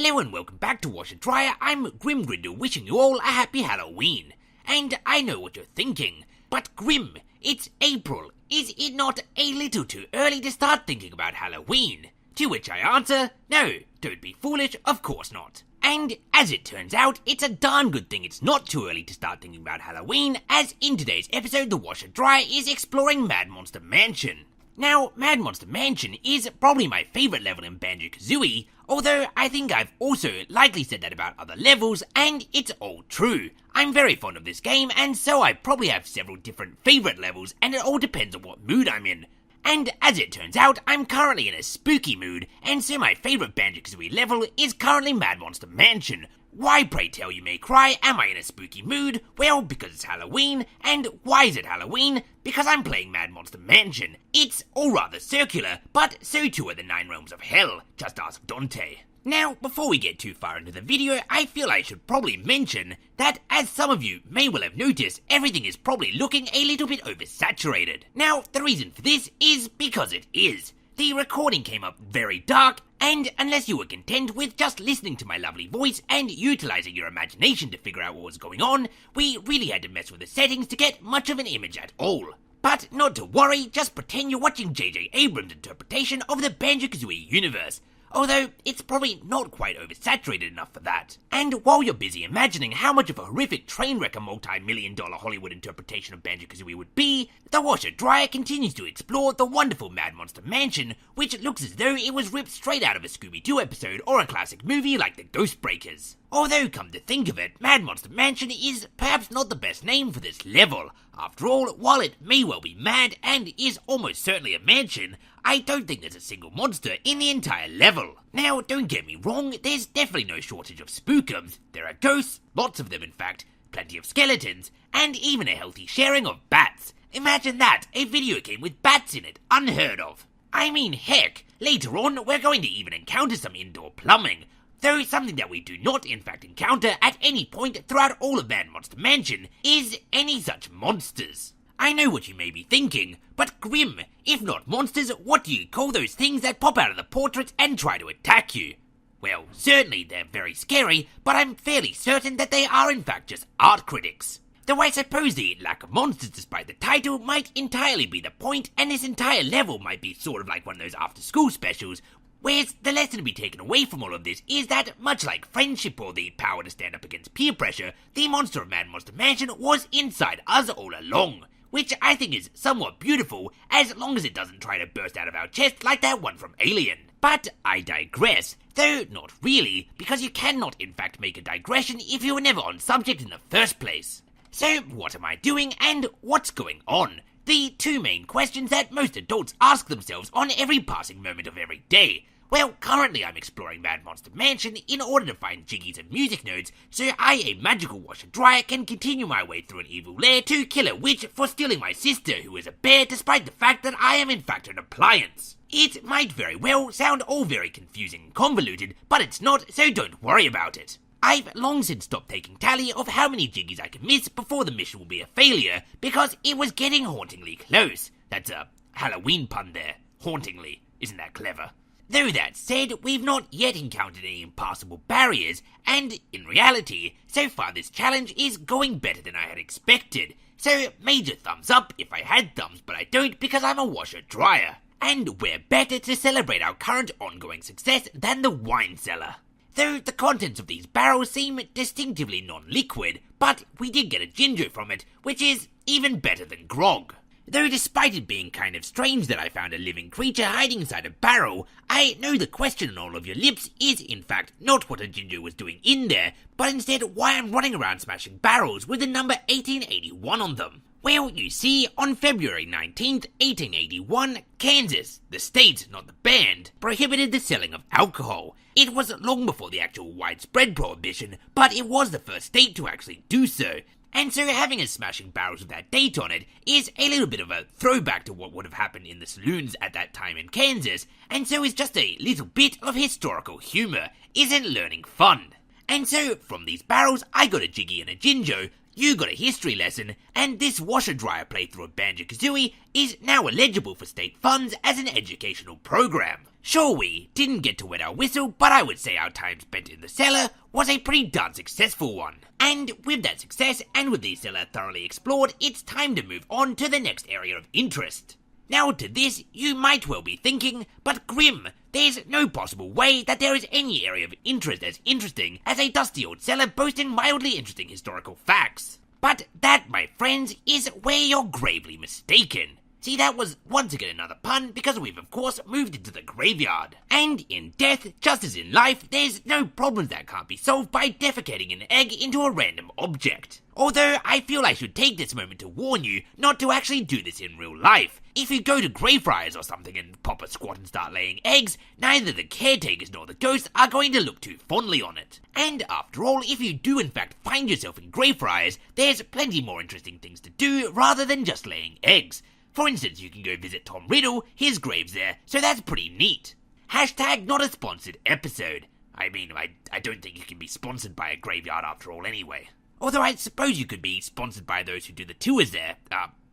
Hello and welcome back to Washer Dryer. I'm Grim Grindle wishing you all a happy Halloween. And I know what you're thinking, but Grim, it's April. Is it not a little too early to start thinking about Halloween? To which I answer, no, don't be foolish, of course not. And as it turns out, it's a darn good thing it's not too early to start thinking about Halloween, as in today's episode, the Washer Dryer is exploring Mad Monster Mansion. Now, Mad Monster Mansion is probably my favourite level in Banjo-Kazooie, although I think I've also likely said that about other levels, and it's all true. I'm very fond of this game, and so I probably have several different favourite levels, and it all depends on what mood I'm in. And as it turns out, I'm currently in a spooky mood, and so my favourite Banjo-Kazooie level is currently Mad Monster Mansion. Why, pray tell, you may cry, am I in a spooky mood? Well, because it's Halloween. And why is it Halloween? Because I'm playing Mad Monster Mansion. It's all rather circular, but so too are the 9 realms of hell. Just ask Dante. Now, before we get too far into the video, I feel I should probably mention that, as some of you may well have noticed, everything is probably looking a little bit oversaturated. Now, the reason for this is because it is. The recording came up very dark, and unless you were content with just listening to my lovely voice and utilising your imagination to figure out what was going on, we really had to mess with the settings to get much of an image at all. But not to worry, just pretend you're watching J.J. Abrams' interpretation of the Banjo-Kazooie universe. Although, it's probably not quite oversaturated enough for that. And while you're busy imagining how much of a horrific train wreck a multi-million-dollar Hollywood interpretation of Banjo-Kazooie would be, the Washer Dryer continues to explore the wonderful Mad Monster Mansion, which looks as though it was ripped straight out of a Scooby-Doo episode or a classic movie like The Ghostbreakers. Although, come to think of it, Mad Monster Mansion is perhaps not the best name for this level. After all, while it may well be mad and is almost certainly a mansion, I don't think there's a single monster in the entire level. Now, don't get me wrong, there's definitely no shortage of spookums. There are ghosts, lots of them in fact, plenty of skeletons, and even a healthy sharing of bats. Imagine that, a video game with bats in it, unheard of. I mean, heck, later on we're going to even encounter some indoor plumbing. Though something that we do not in fact encounter at any point throughout all of Mad Monster Mansion is any such monsters. I know what you may be thinking, but Grim, if not monsters, what do you call those things that pop out of the portraits and try to attack you? Well, certainly they're very scary, but I'm fairly certain that they are in fact just art critics. Though I suppose the lack of monsters despite the title might entirely be the point, and this entire level might be sort of like one of those after-school specials, whereas the lesson to be taken away from all of this is that, much like friendship or the power to stand up against peer pressure, the monster of Mad Monster Mansion was inside us all along. Which I think is somewhat beautiful, as long as it doesn't try to burst out of our chest like that one from Alien. But I digress, though not really, because you cannot in fact make a digression if you were never on subject in the first place. So what am I doing and what's going on? The two main questions that most adults ask themselves on every passing moment of every day. Well, currently I'm exploring Mad Monster Mansion in order to find jiggies and music notes, so I, a magical washer dryer, can continue my way through an evil lair to kill a witch for stealing my sister, who is a bear, despite the fact that I am in fact an appliance. It might very well sound all very confusing and convoluted, but it's not, so don't worry about it. I've long since stopped taking tally of how many jiggies I can miss before the mission will be a failure, because it was getting hauntingly close. That's a Halloween pun there. Hauntingly. Isn't that clever? Though that said, we've not yet encountered any impassable barriers, and in reality, so far this challenge is going better than I had expected. So major thumbs up if I had thumbs, but I don't because I'm a washer dryer. And we're better to celebrate our current ongoing success than the wine cellar. Though the contents of these barrels seem distinctively non-liquid, but we did get a ginger from it, which is even better than grog. Though despite it being kind of strange that I found a living creature hiding inside a barrel, I know the question on all of your lips is in fact not what a ginger was doing in there, but instead why I'm running around smashing barrels with the number 1881 on them. Well, you see, on February 19th, 1881, Kansas, the state, not the band, prohibited the selling of alcohol. It was long before the actual widespread prohibition, but it was the first state to actually do so. And so having us smashing barrels with that date on it is a little bit of a throwback to what would have happened in the saloons at that time in Kansas, and so is just a little bit of historical humour. Isn't learning fun? And so, from these barrels, I got a jiggy and a ginjo, you got a history lesson, and this washer dryer playthrough of Banjo-Kazooie is now eligible for state funds as an educational program. Sure, we didn't get to wet our whistle, but I would say our time spent in the cellar was a pretty darn successful one. And with that success, and with the cellar thoroughly explored, it's time to move on to the next area of interest. Now to this, you might well be thinking, but Grim, there's no possible way that there is any area of interest as interesting as a dusty old cellar boasting mildly interesting historical facts. But that, my friends, is where you're gravely mistaken. See, that was once again another pun, because we've of course moved into the graveyard. And in death, just as in life, there's no problems that can't be solved by defecating an egg into a random object. Although, I feel I should take this moment to warn you not to actually do this in real life. If you go to Greyfriars or something and pop a squat and start laying eggs, neither the caretakers nor the ghosts are going to look too fondly on it. And after all, if you do in fact find yourself in Greyfriars, there's plenty more interesting things to do rather than just laying eggs. For instance, you can go visit Tom Riddle, his grave's there, so that's pretty neat. Hashtag not a sponsored episode. I mean, I don't think you can be sponsored by a graveyard after all anyway. Although I suppose you could be sponsored by those who do the tours there.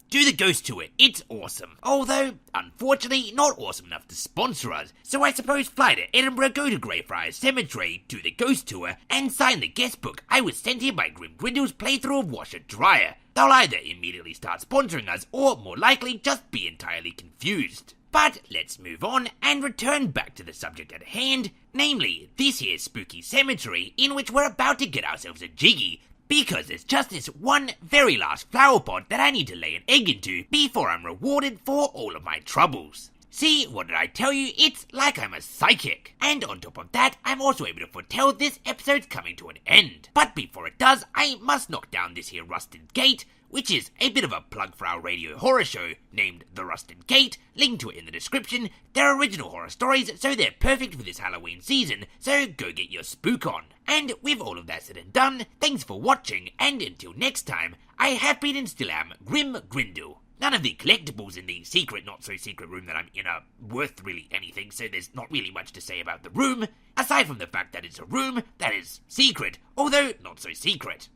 Do the ghost tour, it's awesome. Although, unfortunately, not awesome enough to sponsor us, so I suppose fly to Edinburgh, go to Greyfriars Cemetery, do the ghost tour, and sign the guest book I was sent here by Grim Grindle's playthrough of Washer Dryer. They'll either immediately start sponsoring us, or more likely just be entirely confused. But let's move on and return back to the subject at hand, namely this here spooky cemetery in which we're about to get ourselves a jiggy, because there's just this one very last flower pot that I need to lay an egg into before I'm rewarded for all of my troubles. See, what did I tell you? It's like I'm a psychic. And on top of that, I'm also able to foretell this episode's coming to an end. But before it does, I must knock down this here rusted gate, which is a bit of a plug for our radio horror show named The Rusted Gate, link to it in the description. They're original horror stories, so they're perfect for this Halloween season, so go get your spook on. And with all of that said and done, thanks for watching, and until next time, I have been and still am Grim Grindle. None of the collectibles in the secret, not so secret room that I'm in are worth really anything, so there's not really much to say about the room, aside from the fact that it's a room that is secret, although not so secret.